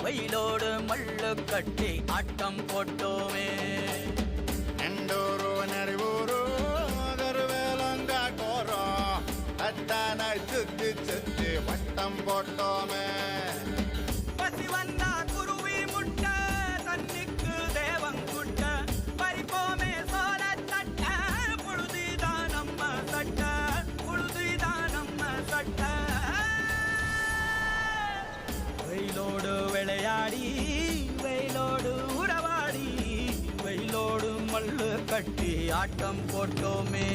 வெயிலோடு மல்லு கட்டி ஆட்டம் போட்டோமே. எண்டூரு நெறிவூரு கருவேலங்காட்டோரம் அத்தானை சுத்தி சுத்தி வட்டம் போட்டோமே. பசி வந்தா குருவி முட்ட தண்ணிக்கு தேவங்குட்ட பறிப்போமே சோழ தட்ட புழுதிதான் நம்ம சட்ட புழுதிதான் நம்ம சட்ட. வெயிலோடு விளையாடி வெயிலோடு உறவாடி வெயிலோடு மல்லு கட்டி ஆட்டம் போட்டோமே.